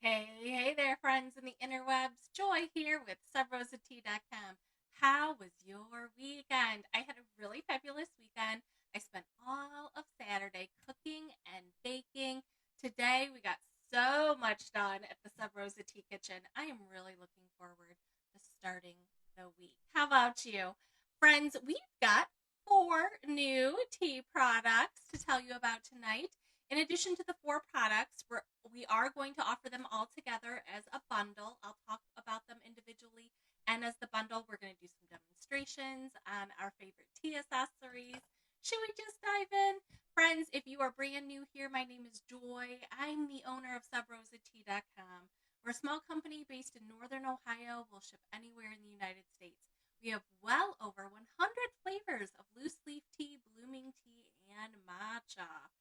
Hey there, friends in the interwebs. Joy here with subrosatea.com. How was your weekend? I had a really fabulous weekend. I spent all of Saturday cooking and baking. Today we got so much done at the Sub Rosa Tea Kitchen. I am really looking forward to starting the week. How about you? Friends, we've got four new tea products to tell you about tonight. In addition to the four products, we are going to offer them all together as a bundle. I'll talk about them individually and as the bundle. We're going to do some demonstrations on our favorite tea accessories. Should we just dive in? Friends, if you are brand new here, my name is Joy. I'm the owner of subrosatea.com. We're a small company based in Northern Ohio. We'll ship anywhere in the United States. We have well over 100 flavors of loose leaf tea, blooming tea, and matcha.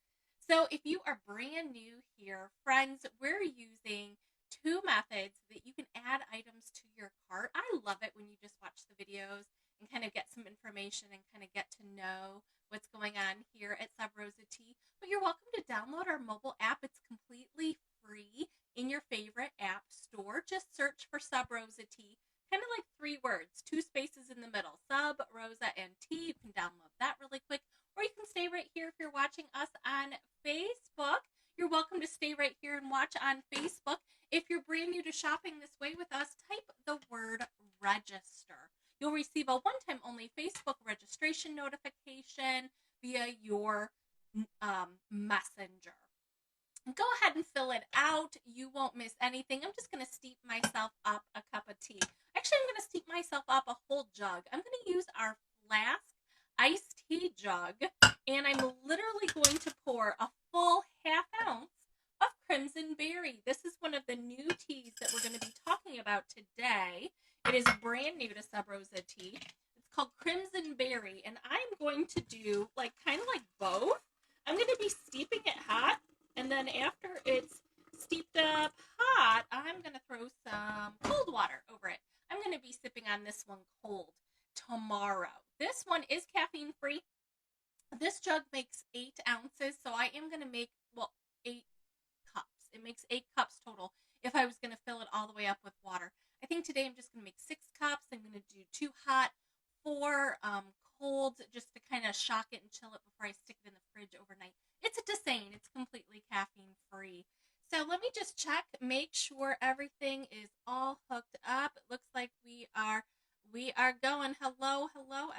So if you are brand new here, friends, we're using two methods that you can add items to your cart. I love it when you just watch the videos and kind of get some information and kind of get to know what's going on here at Sub Rosa Tea. But you're welcome to download our mobile app. It's completely free in your favorite app store. Just search for Sub Rosa Tea. Kind of like three words, two spaces in the middle, Sub, Rosa, and Tea. You can download that really quick. Or you can stay right here if you're watching us on Facebook. You're welcome to stay right here and watch on Facebook. If you're brand new to shopping this way with us, type the word register. You'll receive a one-time only Facebook registration notification via your messenger. Go ahead and fill it out. You won't miss anything. I'm just going to steep myself up a cup of tea. Actually, I'm going to steep myself up a whole jug. I'm going to use our flask iced tea jug, and I'm literally going to pour a full half ounce of Crimson Berry. This is one of the new teas that we're going to be talking about today. It is brand new to Sub Rosa Tea. It's called Crimson Berry, and I'm going to do kind of like both. I'm going to be steeping it hot, and then after it's steeped up hot, I'm going to throw some cold water over it. I'm going to be sipping on this one cold tomorrow. This one is caffeine free. This jug makes 8 ounces, so I am going to make, 8 cups. It makes 8 cups total if I was going to fill it all the way up with water. I think today I'm just going to make 6 cups. I'm going to do 2 hot, 4 cold, just to kind of shock it and chill it before I stick it in the fridge overnight. It's a Dasane. It's completely caffeine free. So let me just check, make sure everything is all hooked up. It looks like we are going. Hello,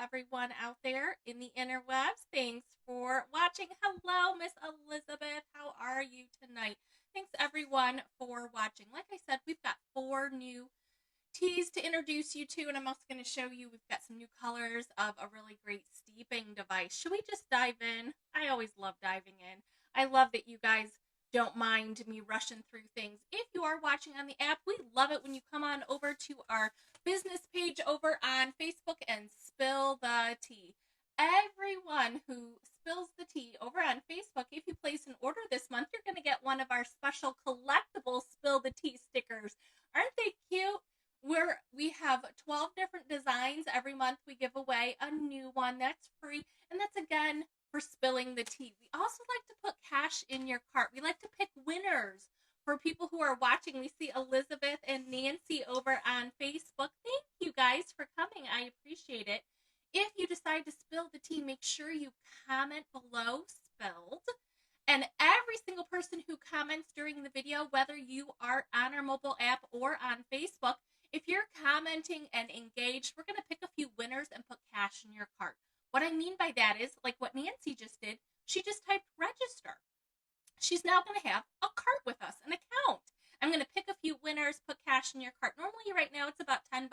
everyone out there in the interwebs. Thanks for watching. Hello, Miss Elizabeth. How are you tonight? Thanks, everyone, for watching. Like I said, we've got 4 new teas to introduce you to, and I'm also going to show you we've got some new colors of a really great steeping device. Should we just dive in? I always love diving in. I love that you guys don't mind me rushing through things. If you are watching on the app, we love it when you come on over to our business page over on Facebook and spill the tea. Everyone who spills the tea over on Facebook, if you place an order this month, you're going to get one of our special collectible Spill the Tea stickers. Aren't they cute? We have 12 different designs. Every month we give away a new one that's free, and that's again for spilling the tea. We also like to put cash in your cart. We like to pick winners for people who are watching. We see Elizabeth and Nancy over on Facebook. Thank you guys for coming. I appreciate it. If you decide to spill the tea, make sure you comment below spilled. And every single person who comments during the video, whether you are on our mobile app or on Facebook, if you're commenting and engaged, we're going to pick a few winners and put cash in your cart. What I mean by that is, like what Nancy just did, she just typed register. She's now going to have a cart with us, an account. I'm going to pick a few winners, put cash in your cart. Normally right now it's about $10,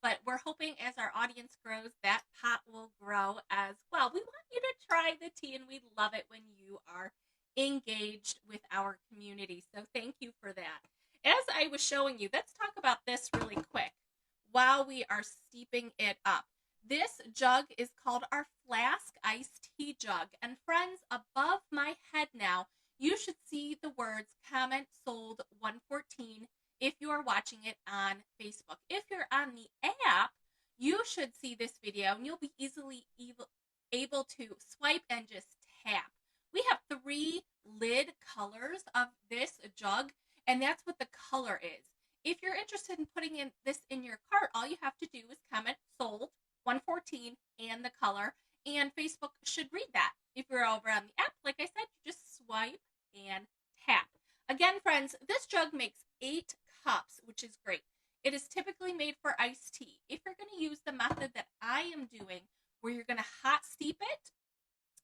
but we're hoping as our audience grows, that pot will grow as well. We want you to try the tea, and we love it when you are engaged with our community. So thank you for that. As I was showing you, let's talk about this really quick while we are steeping it up. This jug is called our flask iced tea jug. And friends, above my head now, you should see the words comment sold 114 if you are watching it on Facebook. If you're on the app, you should see this video and you'll be easily able to swipe and just tap. We have 3 lid colors of this jug. And that's what the color is. If you're interested in putting this in your cart, all you have to do is comment sold 114 and the color, and Facebook should read that. If you're over on the app, like I said, you just swipe and tap. Again, friends, this jug makes 8 cups, which is great. It is typically made for iced tea. If you're going to use the method that I am doing, where you're going to hot steep it,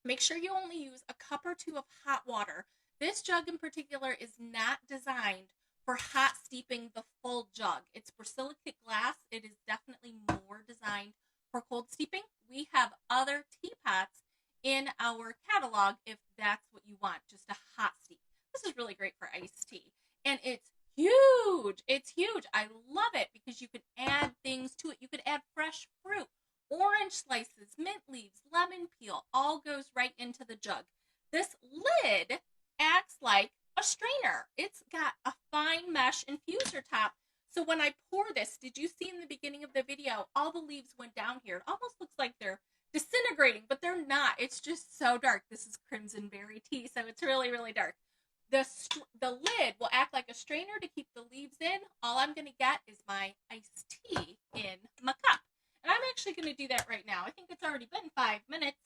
make sure you only use a cup or 2 of hot water. This jug in particular is not designed for hot steeping the full jug. It's borosilicate glass. It is definitely more designed for cold steeping. We have other teapots in our catalog if that's what you want, just a hot steep. This is really great for iced tea. And it's huge. It's huge. I love it because you can add things to it. You could add fresh fruit, orange slices, mint leaves, lemon peel, all goes right into the jug. This lid acts like a strainer. It's got a fine mesh infuser top. So when I pour this, did you see in the beginning of the video, all the leaves went down here. It almost looks like they're disintegrating, but they're not. It's just so dark. This is crimson berry tea, so it's really, really dark. The lid will act like a strainer to keep the leaves in. All I'm going to get is my iced tea in my cup. And I'm actually going to do that right now. I think it's already been 5 minutes.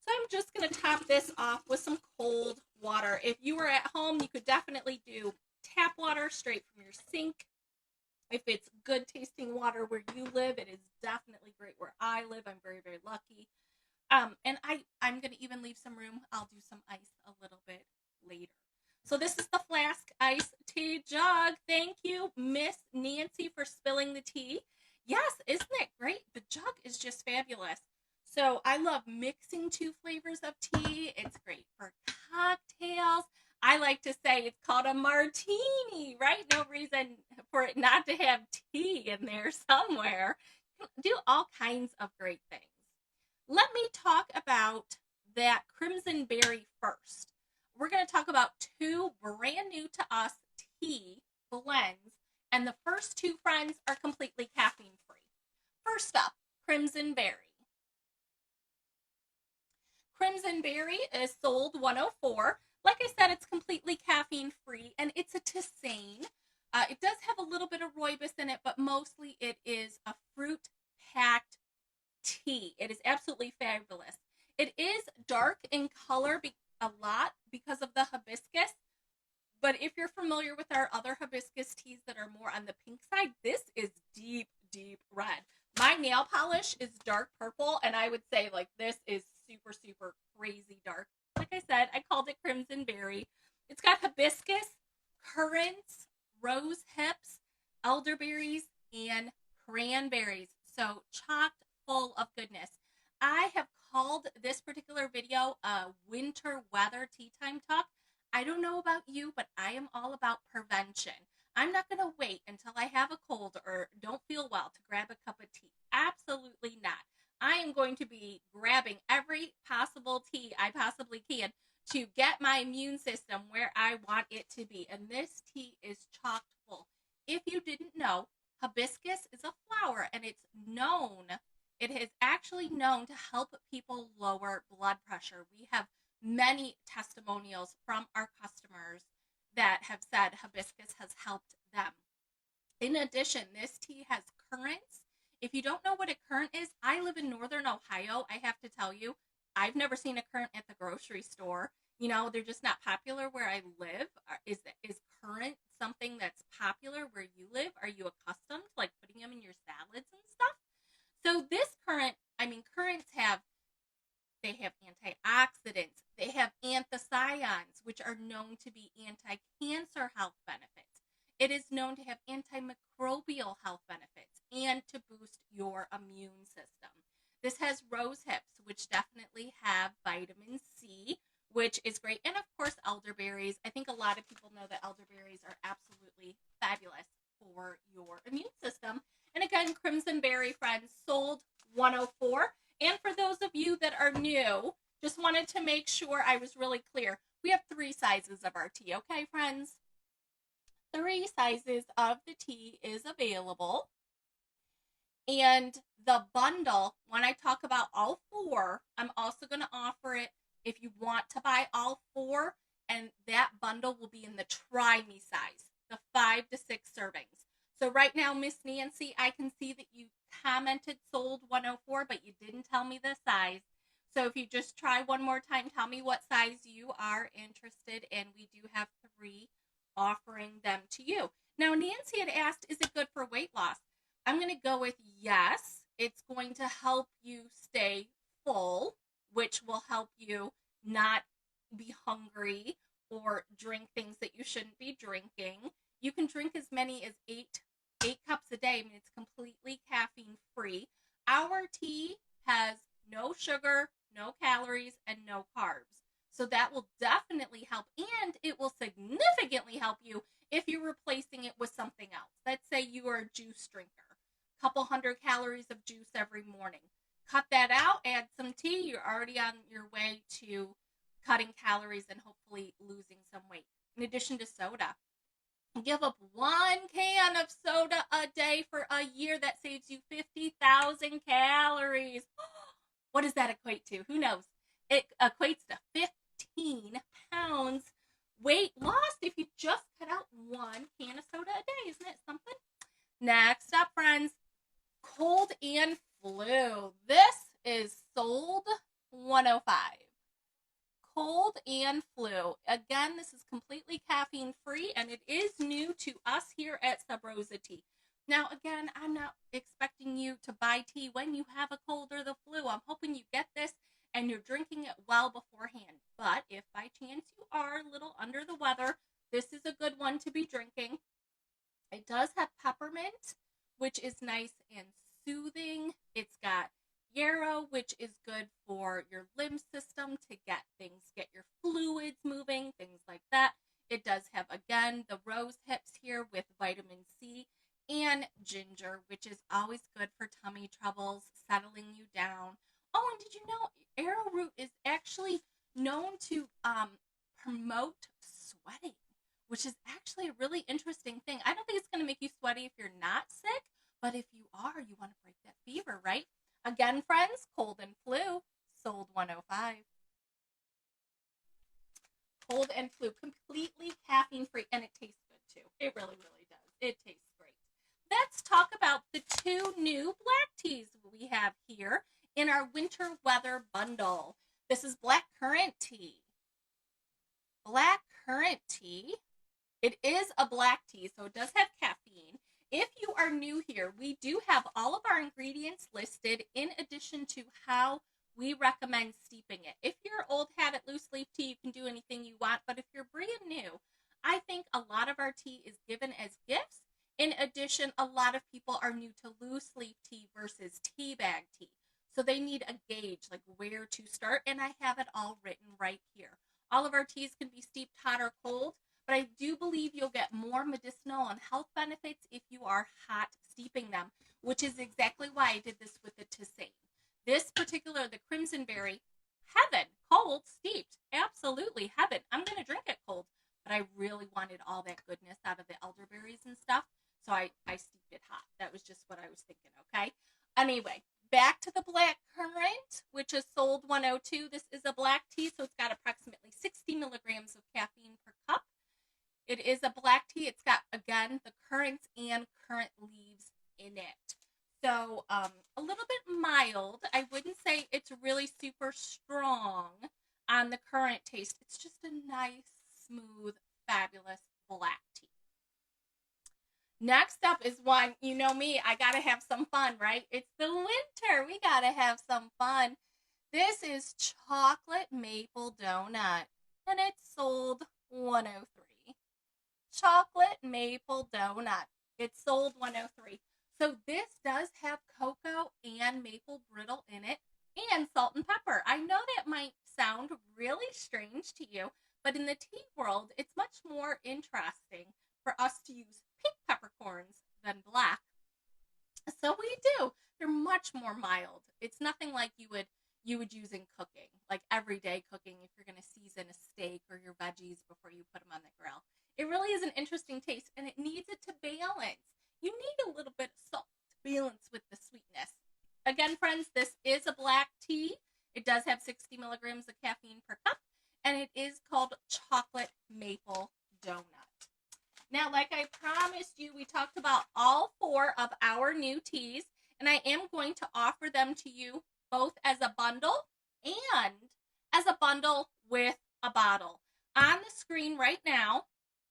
So I'm just going to top this off with some cold water. If you were at home, you could definitely do tap water straight from your sink. If it's good tasting water where you live, it is definitely great where I live. I'm very, very lucky. And I'm going to even leave some room. I'll do some ice a little bit later. So this is the flask iced tea jug. Thank you, Miss Nancy, for spilling the tea. Yes, isn't it great? The jug is just fabulous. So I love mixing 2 flavors of tea. It's great for cocktails. I like to say it's called a martini, right? No reason for it not to have tea in there somewhere. Do all kinds of great things. Let me talk about that crimson berry first. We're going to talk about 2 brand new to us tea blends, and the first 2, friends, are completely caffeine-free. First up, crimson berry. Crimson berry is sold 104. Like I said, it's completely caffeine-free, and it's a tisane. It does have a little bit of rooibos in it, but mostly it is a fruit-packed tea. It is absolutely fabulous. It is dark in color a lot because of the hibiscus, but if you're familiar with our other hibiscus teas that are more on the pink side, this is deep, deep red. My nail polish is dark purple, and I would say like this is super, super crazy dark. Like I said, I called it crimson berry. It's got hibiscus, currants, rose hips, elderberries, and cranberries. So chocked full of goodness. I have called this particular video a winter weather tea time talk. I don't know about you, but I am all about prevention. I'm not going to wait until I have a cold or don't feel well to grab a cup of tea. Absolutely not. I am going to be grabbing every possible tea I possibly can to get my immune system where I want it to be. And this tea is chock full. If you didn't know, hibiscus is a flower, and it is actually known to help people lower blood pressure. We have many testimonials from our customers that have said hibiscus has helped them. In addition, this tea has currants. If you don't know what a currant is, I live in northern Ohio. I have to tell you, I've never seen a currant at the grocery store. You know, they're just not popular where I live. Is currant something that's popular where you live? Are you accustomed to like putting them in your salads and stuff? So this currants have antioxidants. They have anthocyanins, which are known to be anti-cancer health benefits. It is known to have antimicrobial health benefits and to boost your immune system. This has rose hips, which definitely have vitamin C, which is great. And of course, elderberries. I think a lot of people know that elderberries are absolutely fabulous for your immune system. And again, crimson berry, friends, sold 104. And for those of you that are new, just wanted to make sure I was really clear. We have 3 sizes of our tea, okay, friends? 3 sizes of the tea is available. And the bundle, when I talk about all 4, I'm also going to offer it if you want to buy all 4, and that bundle will be in the try me size. the 5 to 6 servings. So right now, Miss Nancy, I can see that you commented sold 104, but you didn't tell me the size. So if you just try one more time, tell me what size you are interested in. We do have 3 offering them to you. Now, Nancy had asked, is it good for weight loss? I'm going to go with yes. It's going to help you stay full, which will help you not be hungry or drink things that you shouldn't be drinking. You can drink as many as 8 cups a day. I mean, it's completely caffeine free. Our tea has no sugar, no calories, and no carbs. So that will definitely help, and it will significantly help you if you're replacing it with something else. Let's say you are a juice drinker. A couple hundred calories of juice every morning. Cut that out, add some tea. You're already on your way to cutting calories and hopefully losing some weight. In addition to soda, give up 1 can of soda a day for a year. That saves you 50,000 calories. What does that equate to? Who knows? It equates to 15 pounds weight lost if you just cut out 1 can of soda a day. Isn't it something? Next up, friends, cold and flu. This is sold 105. Cold and flu. Again, this is completely caffeine free, and it is new to us here at Sub Rosa Tea. Now, again, I'm not expecting you to buy tea when you have a cold or the flu. I'm hoping you get this and you're drinking it well beforehand. But if by chance you are a little under the weather, this is a good one to be drinking. It does have peppermint, which is nice and soothing. It's got yarrow, which is good for your lymph system to get your fluids moving, things like that. It does have, again, the rose hips here with vitamin C and ginger, which is always good for tummy troubles, settling you down. Oh, and did you know arrowroot is actually known to promote sweating, which is actually a really interesting thing. I don't think it's going to make you sweaty if you're not sick, but if you are, you want to break that fever, right? Again, friends, cold and flu, sold 105. Cold and flu, completely caffeine-free, and it tastes good, too. It really, really does. It tastes great. Let's talk about the 2 new black teas we have here in our winter weather bundle. This is black currant tea. Black currant tea. It is a black tea, so it does have caffeine. If you are new here, we do have all of our ingredients listed in addition to how we recommend steeping it. If you're old hat at loose leaf tea, you can do anything you want, but if you're brand new, I think a lot of our tea is given as gifts. In addition, a lot of people are new to loose leaf tea versus tea bag tea. So they need a gauge, like where to start, and I have it all written right here. All of our teas can be steeped hot or cold, but I do believe you'll get more medicinal and health benefits if you are hot steeping them, which is exactly why I did this with the tisane. This particular, the crimson berry, heaven, cold, steeped, absolutely heaven. I'm going to drink it cold, but I really wanted all that goodness out of the elderberries and stuff, so I steeped it hot. That was just what I was thinking, okay? Anyway, back to the black currant, which is sold 102. This is a black tea, so it's got approximately 60 milligrams of caffeine per cup. It is a black tea. It's got, again, the currants and currant leaves in it. So a little bit mild. I wouldn't say it's really super strong on the currant taste. It's just a nice, smooth, fabulous black tea. Next up is one, you know me, I gotta have some fun, right? It's the winter. We gotta have some fun. This is chocolate maple donut, and it's sold 103. Chocolate maple donut. It's sold 103. So this does have cocoa and maple brittle in it and salt and pepper. I know that might sound really strange to you, but in the tea world, it's much more interesting for us to use pink peppercorns than black. So we do. They're much more mild. It's nothing like you would use in cooking, like everyday cooking if you're going to season a steak or your veggies before you put them on the grill. It really is an interesting taste, and it needs it to balance. You need a little bit of salt to balance with the sweetness. Again, friends, this is a black tea. It does have 60 milligrams of caffeine per cup, and it is called chocolate maple donut. Now, like I promised you, we talked about all 4 of our new teas, and I am going to offer them to you both as a bundle and as a bundle with a bottle. On the screen right now,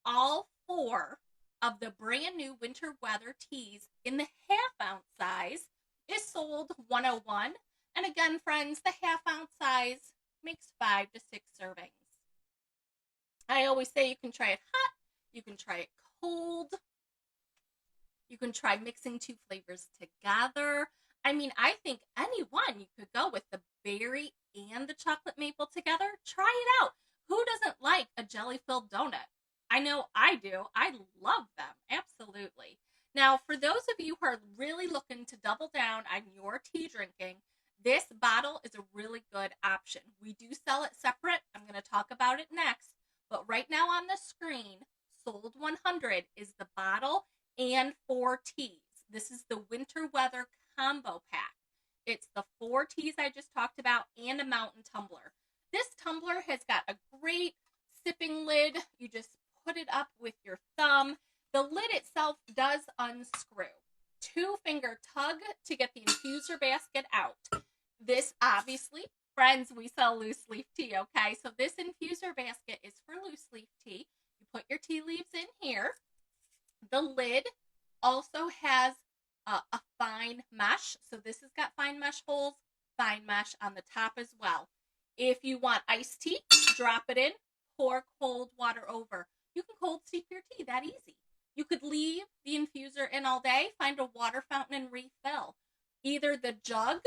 all 4 of the brand new winter weather teas in the half-ounce size is sold $101. And again, friends, the half-ounce size makes 5 to 6 servings. I always say you can try it hot, you can try it cold, you can try mixing 2 flavors together. I mean, I think any one you could go with the berry and the chocolate maple together. Try it out. Who doesn't like a jelly-filled donut? I know I do. I love them. Absolutely. Now, for those of you who are really looking to double down on your tea drinking, this bottle is a really good option. We do sell it separate. I'm going to talk about it next. But right now on the screen, sold 100 is the bottle and 4 teas. This is the winter weather combo pack. It's the 4 teas I just talked about and a mountain tumbler. This tumbler has got a great sipping lid. You just put it up with your thumb. The lid itself does unscrew. 2-finger tug to get the infuser basket out. This obviously, friends, we sell loose leaf tea, okay? So this infuser basket is for loose leaf tea. You put your tea leaves in here. The lid also has a fine mesh. So this has got fine mesh holes, fine mesh on the top as well. If you want iced tea, drop it in, pour cold water over. You can cold steep your tea, that easy. You could leave the infuser in all day, find a water fountain and refill. Either the jug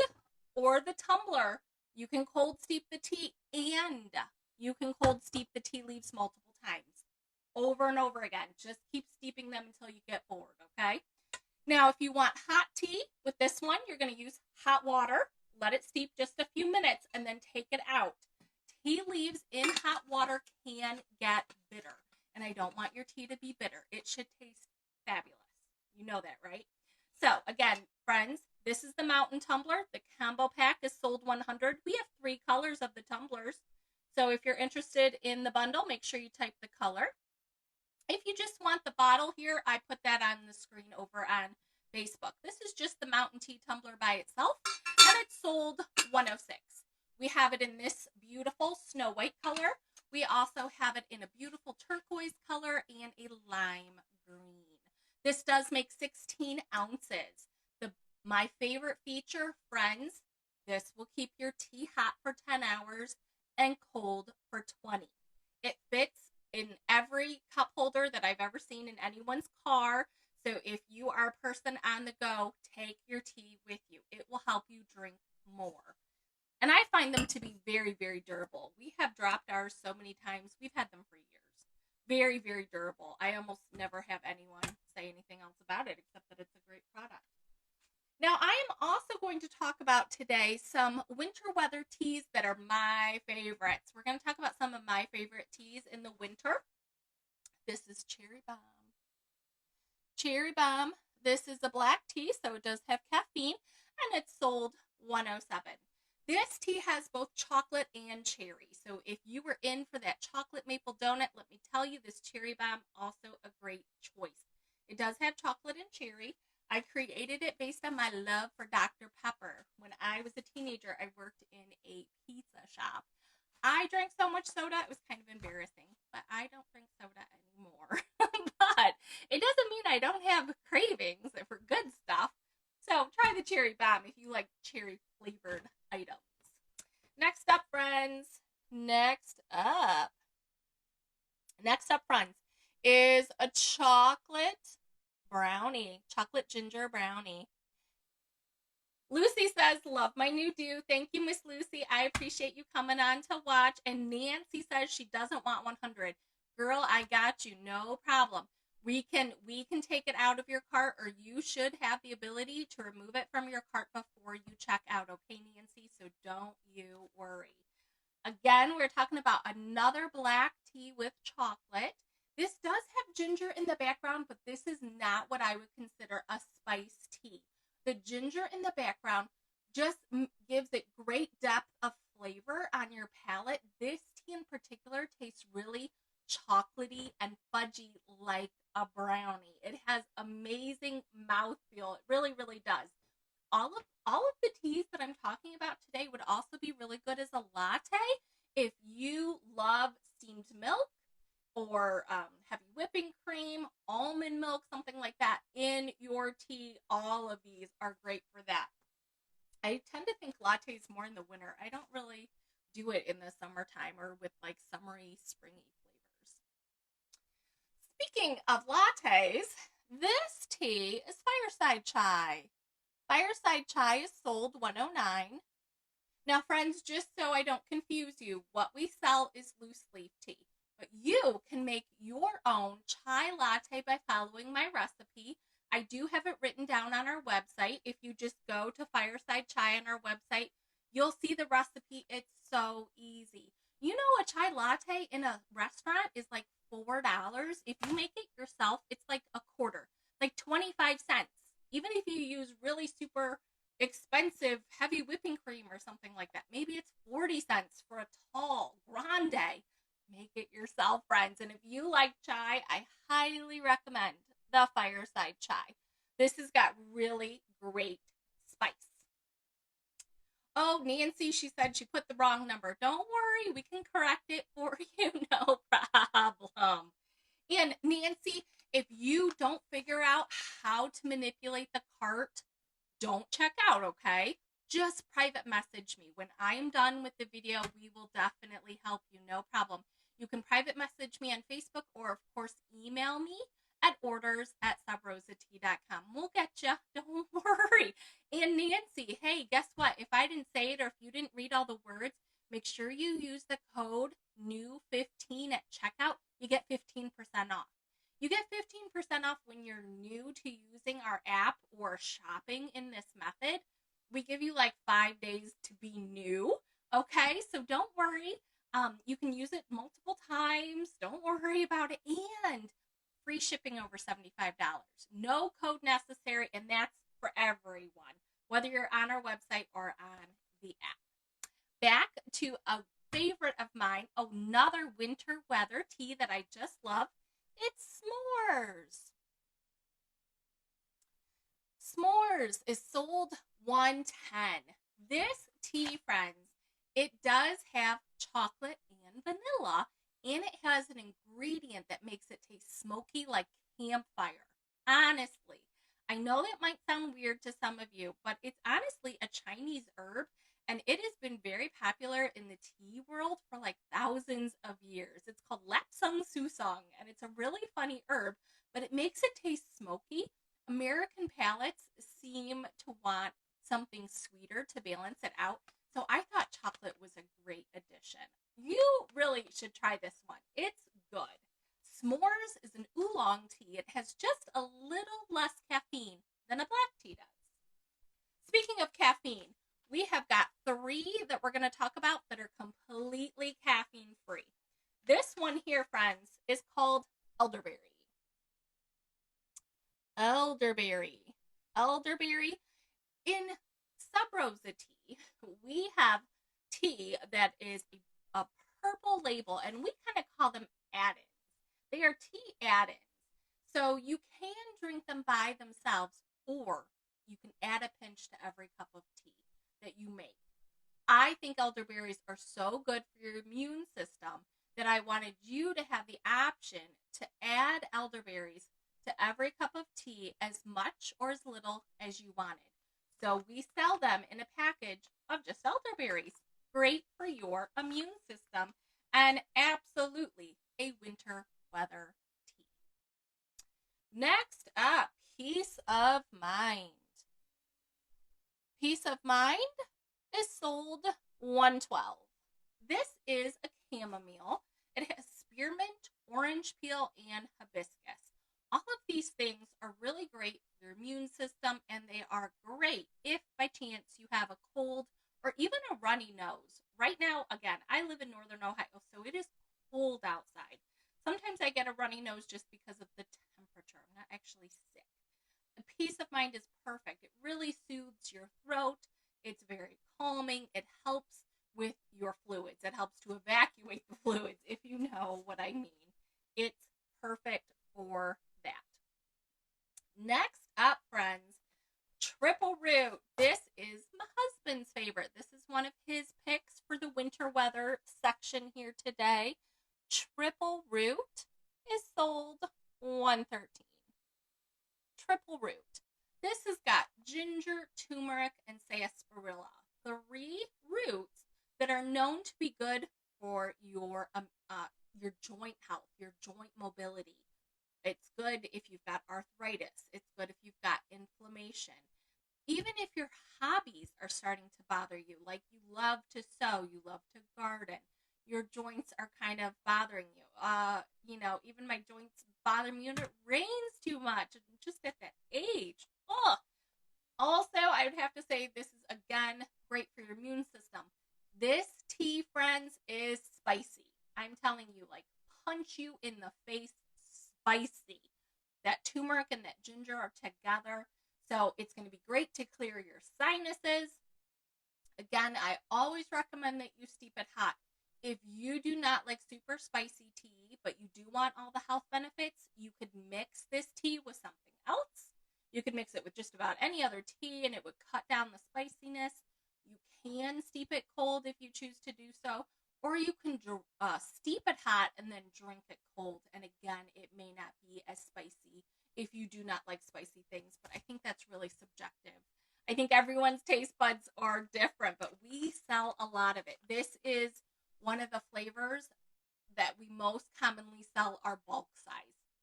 or the tumbler, you can cold steep the tea and you can cold steep the tea leaves multiple times. Over and over again. Just keep steeping them until you get bored, okay? Now, if you want hot tea with this one, you're going to use hot water. Let it steep just a few minutes and then take it out. Tea leaves in hot water can get bitter. And I don't want your tea to be bitter. It should taste fabulous. You know that, right? So, again, friends, this is the mountain tumbler. The combo pack is sold 100. We have 3 colors of the tumblers. So if you're interested in the bundle, make sure you type the color. If you just want the bottle here, I put that on the screen over on Facebook. This is just the mountain tea tumbler by itself, and it's sold $106. We have it in this beautiful snow white color. We also have it in a beautiful turquoise color and a lime green. This does make 16 ounces. My favorite feature, friends, this will keep your tea hot for 10 hours and cold for 20. It fits in every cup holder that I've ever seen in anyone's car. So if you are a person on the go, take your tea with you. It will help you drink more. And I find them to be very, very durable. We have dropped ours so many times. We've had them for years. Very, very durable. I almost never have anyone say anything else about it except that it's a great product. Now, I am also going to talk about today some winter weather teas that are my favorites. We're going to talk about some of my favorite teas in the winter. This is Cherry Bomb. Cherry Bomb. This is a black tea, so it does have caffeine, and it's sold $107. This tea has both chocolate and cherry. So if you were in for that chocolate maple donut, let me tell you, this Cherry Bomb also a great choice. It does have chocolate and cherry. I created it based on my love for Dr. Pepper. When I was a teenager, I worked in a pizza shop. I drank so much soda, it was kind of embarrassing, but I don't drink soda anymore. But it doesn't mean I don't have cravings for good stuff. So try the Cherry Bomb if you like cherry flavored items. Next up, friends, friends, is a chocolate brownie, chocolate ginger brownie. Lucy says, love my new do. Thank you, Miss Lucy. I appreciate you coming on to watch. And Nancy says she doesn't want 100. Girl, I got you. No problem. We can take it out of your cart, or you should have the ability to remove it from your cart before you check out. Okay, Nancy? So don't you worry. Again, we're talking about another black tea with chocolate. This does have ginger in the background, but this is not what I would consider a spiced tea. The ginger in the background just gives it great depth of flavor on your palate. This tea in particular tastes really chocolatey and fudgy like a brownie. It has amazing mouthfeel. It really, really does. All of the teas that I'm talking about today would also be really good as a latte if you love steamed milk or heavy whipping cream, almond milk, something like that in your tea. All of these are great for that. I tend to think lattes more in the winter. I don't really do it in the summertime or with like summery, springy flavors. Speaking of lattes, this tea is Fireside Chai. Fireside Chai is sold $109. Now, friends, just so I don't confuse you, what we sell is loose leaf tea. But you can make your own chai latte by following my recipe. I do have it written down on our website. If you just go to Fireside Chai on our website, you'll see the recipe. It's so easy. You know, a chai latte in a restaurant is like $4. If you make it yourself, it's like a quarter, like 25 cents. Even if you use really super expensive heavy whipping cream or something like that, maybe it's 40 cents for a tall grande. Make it yourself, friends. And if you like chai, I highly recommend the Fireside Chai. This has got really great spice. Oh, Nancy, she said she put the wrong number. Don't worry, we can correct it for you. No problem. And Nancy, if you don't figure out how to manipulate the cart, don't check out, okay? Just private message me. When I am done with the video, we will definitely help you. No problem. You can private message me on Facebook or, of course, email me at orders@subrosatea.com. We'll get you. Don't worry. And Nancy, hey, guess what? If I didn't say it or if you didn't read all the words, make sure you use the code NEW15 at checkout. You get 15% off. You get 15% off when you're new to using our app or shopping in this method. We give you like 5 days to be new. Okay, so don't worry. You can use it multiple times. Don't worry about it. And free shipping over $75. No code necessary, and that's for everyone, whether you're on our website or on the app. Back to a favorite of mine, another winter weather tea that I just love. It's s'mores. S'mores is sold $110. This tea, friends, it does have chocolate and vanilla, and it has an ingredient that makes it taste smoky like campfire. Honestly, I know that might sound weird to some of you, but it's honestly a Chinese herb, and it has been very popular in the tea world for like thousands of years. It's called Lapsang Susong, and it's a really funny herb, but it makes it taste smoky. American palates seem to want something sweeter to balance it out, so I thought chocolate was a great addition. You really should try this one. It's good. S'mores is an oolong tea. It has just a little less caffeine than a black tea does. Speaking of caffeine, we have got 3 that we're going to talk about that are completely caffeine free. This one here, friends, is called Elderberry. Elderberry. Elderberry. In Sub Rosa tea, we have tea that is a purple label, and we kind of call them add-ins. They are tea add-ins. So you can drink them by themselves, or you can add a pinch to every cup of tea that you make. I think elderberries are so good for your immune system that I wanted you to have the option to add elderberries to every cup of tea as much or as little as you wanted. So we sell them in a package of just elderberries. Great for your immune system and absolutely a winter weather tea. Next up, Peace of Mind. Peace of Mind is sold $112. This is a chamomile. It has spearmint, orange peel, and hibiscus. All of these things are really great for your immune system, and they are great if by chance you have a cold or even a runny nose. Right now, again, I live in northern Ohio, so it is cold outside. Sometimes I get a runny nose just because of the temperature. I'm not actually sick. The Peace of Mind is perfect. It really soothes your throat. It's very calming. It helps with your fluids. It helps to evacuate the fluids, if you know what I mean. It's perfect for that. Next up, friends, triple root. This is my husband's favorite. This is one of his picks for the winter weather section here today. Triple root is sold $113. Triple root. This has got ginger, turmeric, and sarsaparilla. 3 roots that are known to be good for your joint health, your joint mobility. It's good if you've got arthritis. It's good if you've got inflammation. Even if your hobbies are starting to bother you, like you love to sew, you love to garden, your joints are kind of bothering you. Even my joints bother me when it rains too much, just at that age. Ugh. Also, I would have to say this is, again, great for your immune system. This tea, friends, is spicy. I'm telling you, like, punch you in the face spicy. That turmeric and that ginger are together. So it's going to be great to clear your sinuses. Again, I always recommend that you steep it hot. If you do not like super spicy tea, but you do want all the health benefits, you could mix this tea with something else. You could mix it with just about any other tea, and it would cut down the spiciness. You can steep it cold if you choose to do so, or you can steep it hot and then drink it cold. And again, it may not be as spicy if you do not like spicy things, but I think that's really subjective. I think everyone's taste buds are different, but we sell a lot of it. This is one of the flavors that we most commonly sell are bulk size.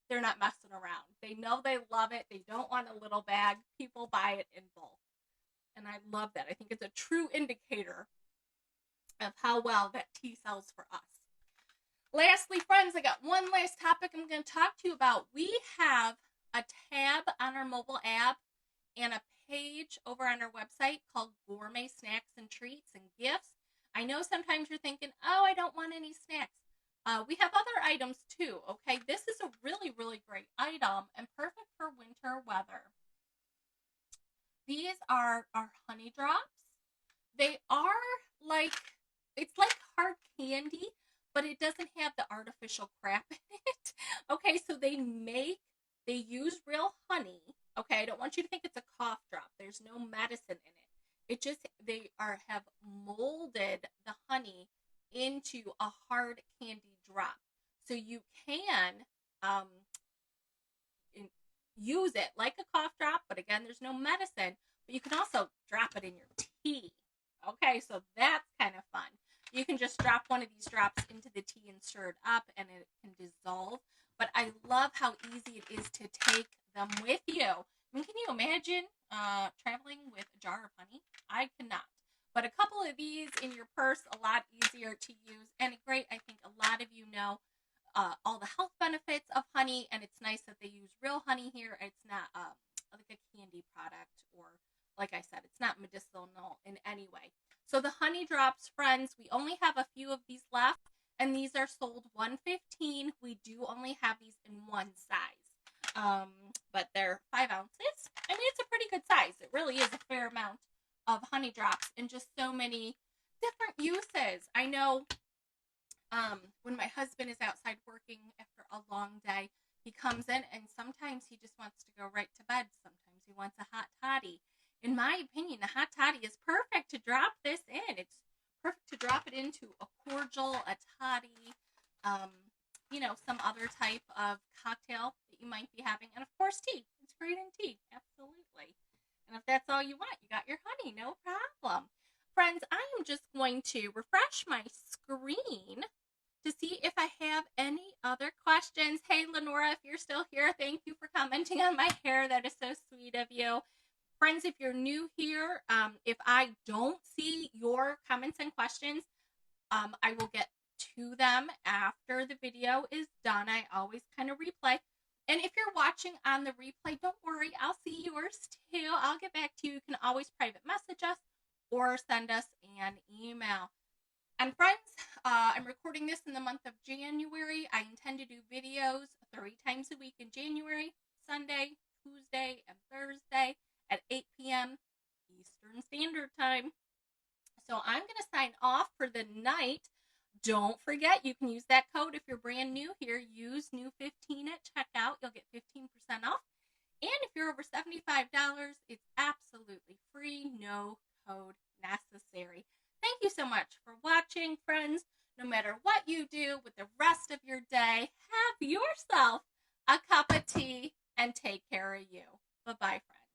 They're not messing around. They know they love it. They don't want a little bag. People buy it in bulk. And I love that. I think it's a true indicator of how well that tea sells for us. Lastly, friends, I got one last topic I'm going to talk to you about. We have a tab on our mobile app and a page over on our website called Gourmet Snacks and Treats and Gifts. I know sometimes you're thinking, oh, I don't want any snacks. We have other items too, okay? This is a really, really great item and perfect for winter weather. These are our honey drops. They are like, it's like hard candy, but it doesn't have the artificial crap in it. Okay, so they use real honey. Okay, I don't want you to think it's a cough drop. There's no medicine in it. It just, have molded the honey into a hard candy drop. So you can use it like a cough drop, but again, there's no medicine. But you can also drop it in your tea. Okay, so that's kind of fun. You can just drop one of these drops into the tea and stir it up, and it can dissolve. But I love how easy it is to take them with you. I mean, can you imagine traveling with a jar of honey? I cannot. But a couple of these in your purse, a lot easier to use. And great, I think a lot of you know all the health benefits of honey, and it's nice that they use real honey here. It's not like a candy product, or like I said, it's not medicinal in any way. So the honey drops, friends, we only have a few of these left, and these are sold $115. We do only have these in one size, but they're 5 ounces. I mean, it's a pretty good size. It really is a fair amount of honey drops, and just so many different uses. I know when my husband is outside working after a long day, he comes in and sometimes he just wants to go right to bed. Sometimes he wants a hot toddy. In my opinion, a hot toddy is perfect to drop this in. It's perfect to drop it into a cordial, a toddy, some other type of cocktail that you might be having. And of course, tea. It's great in tea. Absolutely. And if that's all you want, you got your honey. No problem. Friends, I am just going to refresh my screen to see if I have any other questions. Hey, Lenora, if you're still here, thank you for commenting on my hair. That is so sweet of you. Friends, if you're new here, if I don't see your comments and questions, I will get to them after the video is done. I always kind of replay. And if you're watching on the replay, don't worry, I'll see yours too. I'll get back to you. You can always private message us or send us an email. And friends, I'm recording this in the month of January. I intend to do videos 3 times a week in January, Sunday, Tuesday, and Thursday at 8 p.m. Eastern Standard Time. So I'm going to sign off for the night. Don't forget, you can use that code if you're brand new here. Use new15 at checkout. You'll get 15% off. And if you're They're over $75. It's absolutely free, no code necessary. Thank you so much for watching, friends. No matter what you do with the rest of your day, have yourself a cup of tea and take care of you. Bye-bye, friends.